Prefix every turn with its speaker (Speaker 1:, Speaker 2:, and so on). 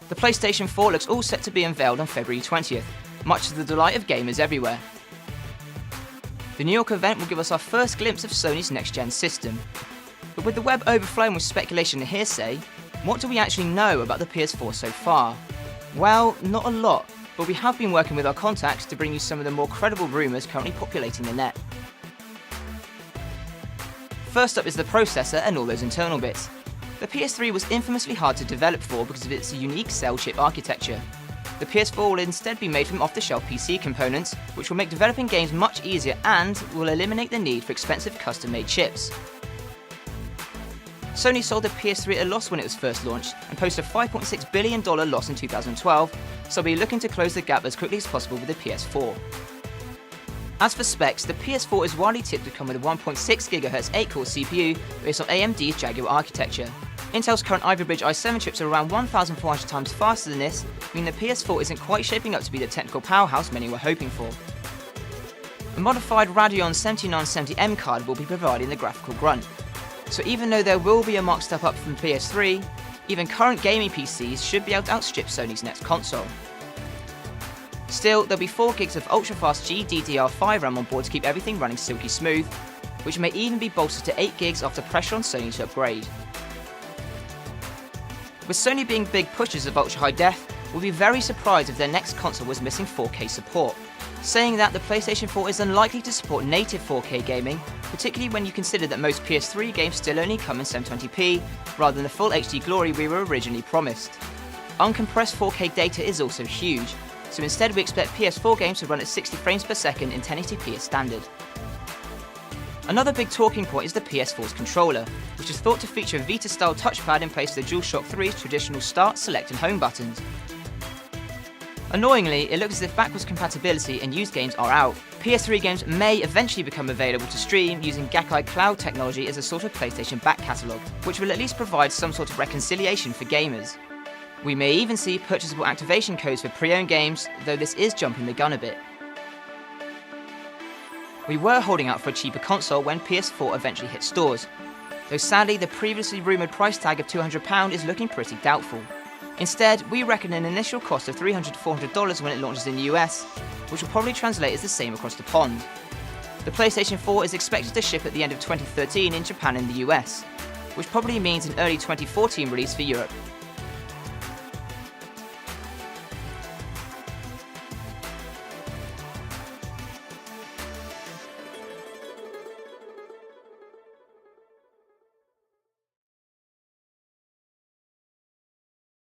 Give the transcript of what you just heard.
Speaker 1: The PlayStation 4 looks all set to be unveiled on February 20th, much to the delight of gamers everywhere. The New York event will give us our first glimpse of Sony's next-gen system. But with the web overflowing with speculation and hearsay, what do we actually know about the PS4 so far? Well, not a lot, but we have been working with our contacts to bring you some of the more credible rumours currently populating the net. First up is the processor and all those internal bits. The PS3 was infamously hard to develop for because of its unique cell chip architecture. The PS4 will instead be made from off-the-shelf PC components, which will make developing games much easier and will eliminate the need for expensive custom-made chips. Sony sold the PS3 at a loss when it was first launched and posted a $5.6 billion loss in 2012, so we'll be looking to close the gap as quickly as possible with the PS4. As for specs, the PS4 is widely tipped to come with a 1.6 GHz 8-core CPU based on AMD's Jaguar architecture. Intel's current Ivy Bridge i7 chips are around 1,400 times faster than this, meaning the PS4 isn't quite shaping up to be the technical powerhouse many were hoping for. A modified Radeon 7970M card will be providing the graphical grunt. So even though there will be a marked step up from PS3, even current gaming PCs should be able to outstrip Sony's next console. Still, there'll be 4 gigs of ultra-fast GDDR5 RAM on board to keep everything running silky smooth, which may even be bolstered to 8 gigs after pressure on Sony to upgrade. With Sony being big pushers of ultra-high def, we'll be very surprised if their next console was missing 4K support. Saying that, the PlayStation 4 is unlikely to support native 4K gaming, particularly when you consider that most PS3 games still only come in 720p, rather than the full HD glory we were originally promised. Uncompressed 4K data is also huge, so instead we expect PS4 games to run at 60 frames per second in 1080p as standard. Another big talking point is the PS4's controller, which is thought to feature a Vita-style touchpad in place of the DualShock 3's traditional start, select and home buttons. Annoyingly, it looks as if backwards compatibility and used games are out. PS3 games may eventually become available to stream using Gakkai Cloud technology as a sort of PlayStation back catalogue, which will at least provide some sort of reconciliation for gamers. We may even see purchasable activation codes for pre-owned games, though this is jumping the gun a bit. We were holding out for a cheaper console when PS4 eventually hit stores, though sadly the previously rumoured price tag of £200 is looking pretty doubtful. Instead, we reckon an initial cost of $300 to $400 when it launches in the US, which will probably translate as the same across the pond. The PlayStation 4 is expected to ship at the end of 2013 in Japan and the US, which probably means an early 2014 release for Europe,